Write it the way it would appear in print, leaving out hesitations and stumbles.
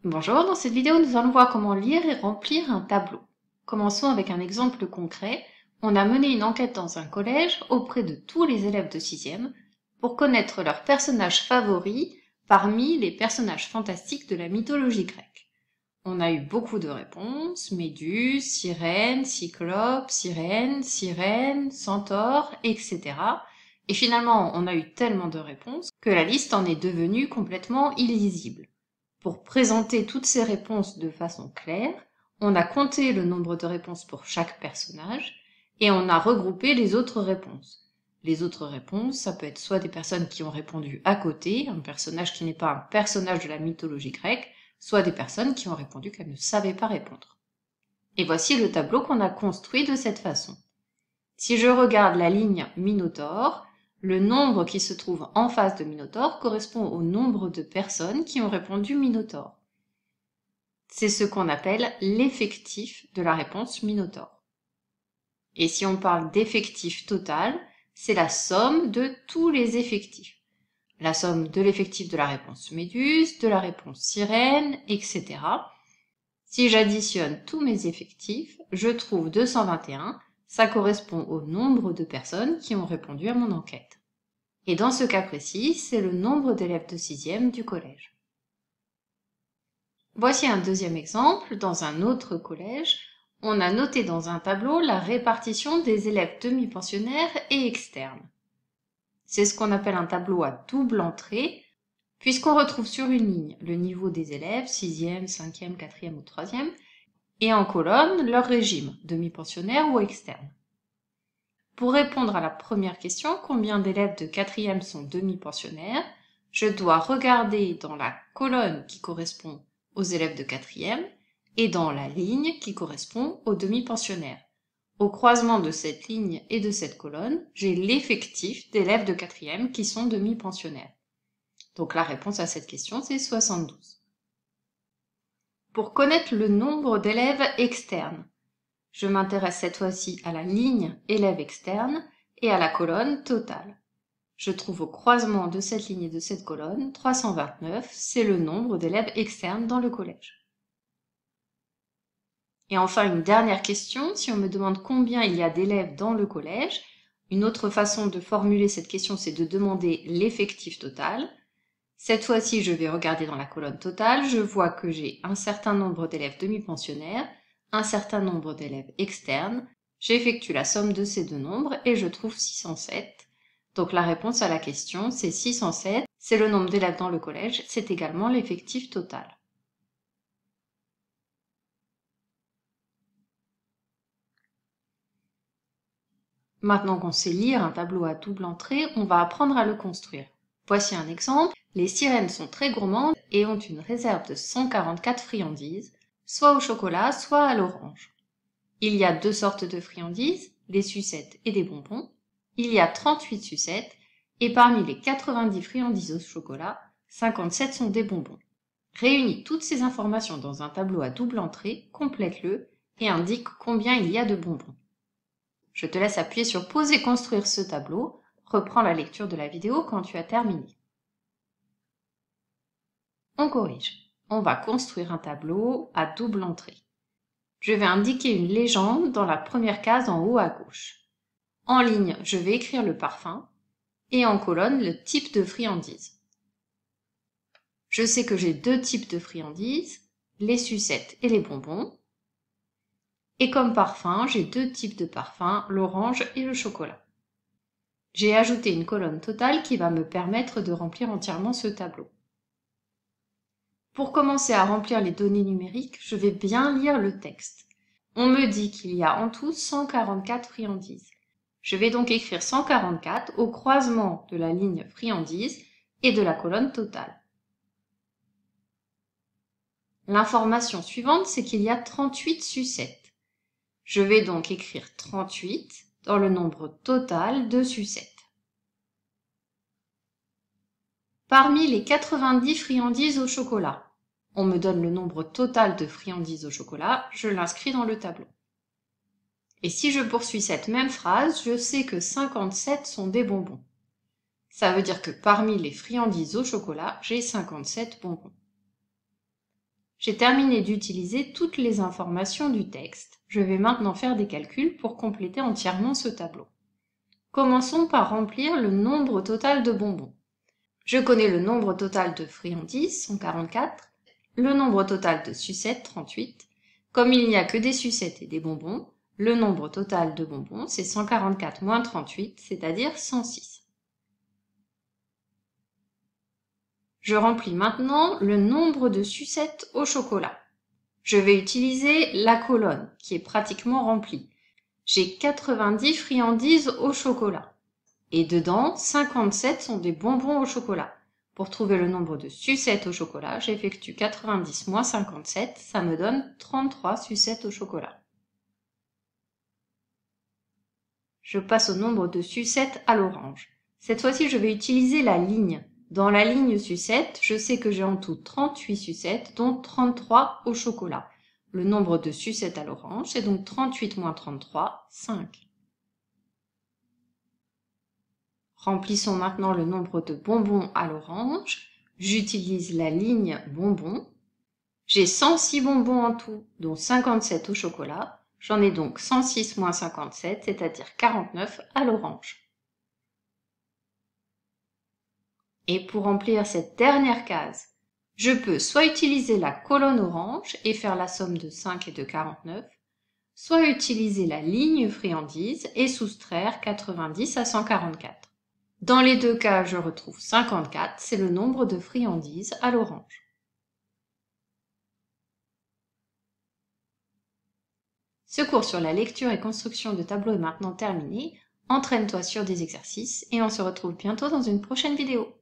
Bonjour, dans cette vidéo, nous allons voir comment lire et remplir un tableau. Commençons avec un exemple concret. On a mené une enquête dans un collège auprès de tous les élèves de 6e pour connaître leurs personnages favoris parmi les personnages fantastiques de la mythologie grecque. On a eu beaucoup de réponses, Méduse, Sirène, Cyclope, Sirène, Centaure, etc. Et finalement, on a eu tellement de réponses que la liste en est devenue complètement illisible. Pour présenter toutes ces réponses de façon claire, on a compté le nombre de réponses pour chaque personnage et on a regroupé les autres réponses. Les autres réponses, ça peut être soit des personnes qui ont répondu à côté, un personnage qui n'est pas un personnage de la mythologie grecque, soit des personnes qui ont répondu qu'elles ne savaient pas répondre. Et voici le tableau qu'on a construit de cette façon. Si je regarde la ligne Minotaure, le nombre qui se trouve en face de Minotaure correspond au nombre de personnes qui ont répondu Minotaure. C'est ce qu'on appelle l'effectif de la réponse Minotaure. Et si on parle d'effectif total, c'est la somme de tous les effectifs. La somme de l'effectif de la réponse Méduse, de la réponse Sirène, etc. Si j'additionne tous mes effectifs, je trouve 221. Ça correspond au nombre de personnes qui ont répondu à mon enquête. Et dans ce cas précis, c'est le nombre d'élèves de 6e du collège. Voici un deuxième exemple. Dans un autre collège, on a noté dans un tableau la répartition des élèves demi-pensionnaires et externes. C'est ce qu'on appelle un tableau à double entrée, puisqu'on retrouve sur une ligne le niveau des élèves, 6e, 5e, 4e ou 3e, et en colonne leur régime, demi-pensionnaire ou externe. Pour répondre à la première question, combien d'élèves de 4e sont demi-pensionnaires, je dois regarder dans la colonne qui correspond aux élèves de 4e et dans la ligne qui correspond aux demi-pensionnaires. Au croisement de cette ligne et de cette colonne, j'ai l'effectif d'élèves de 4e qui sont demi-pensionnaires. Donc la réponse à cette question, c'est 72. Pour connaître le nombre d'élèves externes, je m'intéresse cette fois-ci à la ligne élève externe et à la colonne totale. Je trouve au croisement de cette ligne et de cette colonne 329, c'est le nombre d'élèves externes dans le collège. Et enfin, une dernière question, si on me demande combien il y a d'élèves dans le collège, une autre façon de formuler cette question, c'est de demander l'effectif total. Cette fois-ci, je vais regarder dans la colonne totale, je vois que j'ai un certain nombre d'élèves demi-pensionnaires, un certain nombre d'élèves externes, j'effectue la somme de ces deux nombres et je trouve 607. Donc la réponse à la question, c'est 607, c'est le nombre d'élèves dans le collège, c'est également l'effectif total. Maintenant qu'on sait lire un tableau à double entrée, on va apprendre à le construire. Voici un exemple. Les sirènes sont très gourmandes et ont une réserve de 144 friandises, soit au chocolat, soit à l'orange. Il y a deux sortes de friandises, les sucettes et des bonbons. Il y a 38 sucettes et parmi les 90 friandises au chocolat, 57 sont des bonbons. Réunis toutes ces informations dans un tableau à double entrée, complète-le et indique combien il y a de bonbons. Je te laisse appuyer sur pause et construire ce tableau. Reprends la lecture de la vidéo quand tu as terminé. On corrige. On va construire un tableau à double entrée. Je vais indiquer une légende dans la première case en haut à gauche. En ligne, je vais écrire le parfum et en colonne le type de friandise. Je sais que j'ai deux types de friandises, les sucettes et les bonbons. Et comme parfum, j'ai deux types de parfums, l'orange et le chocolat. J'ai ajouté une colonne totale qui va me permettre de remplir entièrement ce tableau. Pour commencer à remplir les données numériques, je vais bien lire le texte. On me dit qu'il y a en tout 144 friandises. Je vais donc écrire 144 au croisement de la ligne friandises et de la colonne totale. L'information suivante, c'est qu'il y a 38 sucettes. Je vais donc écrire 38 dans le nombre total de sucettes. Parmi les 90 friandises au chocolat, on me donne le nombre total de friandises au chocolat, je l'inscris dans le tableau. Et si je poursuis cette même phrase, je sais que 57 sont des bonbons. Ça veut dire que parmi les friandises au chocolat, j'ai 57 bonbons. J'ai terminé d'utiliser toutes les informations du texte. Je vais maintenant faire des calculs pour compléter entièrement ce tableau. Commençons par remplir le nombre total de bonbons. Je connais le nombre total de friandises, 144, le nombre total de sucettes, 38. Comme il n'y a que des sucettes et des bonbons, le nombre total de bonbons, c'est 144 moins 38, c'est-à-dire 106. Je remplis maintenant le nombre de sucettes au chocolat. Je vais utiliser la colonne, qui est pratiquement remplie. J'ai 90 friandises au chocolat. Et dedans, 57 sont des bonbons au chocolat. Pour trouver le nombre de sucettes au chocolat, j'effectue 90 moins 57, ça me donne 33 sucettes au chocolat. Je passe au nombre de sucettes à l'orange. Cette fois-ci, je vais utiliser la ligne. Dans la ligne sucette, je sais que j'ai en tout 38 sucettes, dont 33 au chocolat. Le nombre de sucettes à l'orange, c'est donc 38 moins 33, 5. Remplissons maintenant le nombre de bonbons à l'orange. J'utilise la ligne bonbons. J'ai 106 bonbons en tout, dont 57 au chocolat. J'en ai donc 106 moins 57, c'est-à-dire 49 à l'orange. Et pour remplir cette dernière case, je peux soit utiliser la colonne orange et faire la somme de 5 et de 49, soit utiliser la ligne friandise et soustraire 90 à 144. Dans les deux cas, je retrouve 54, c'est le nombre de friandises à l'orange. Ce cours sur la lecture et construction de tableaux est maintenant terminé. Entraîne-toi sur des exercices et on se retrouve bientôt dans une prochaine vidéo.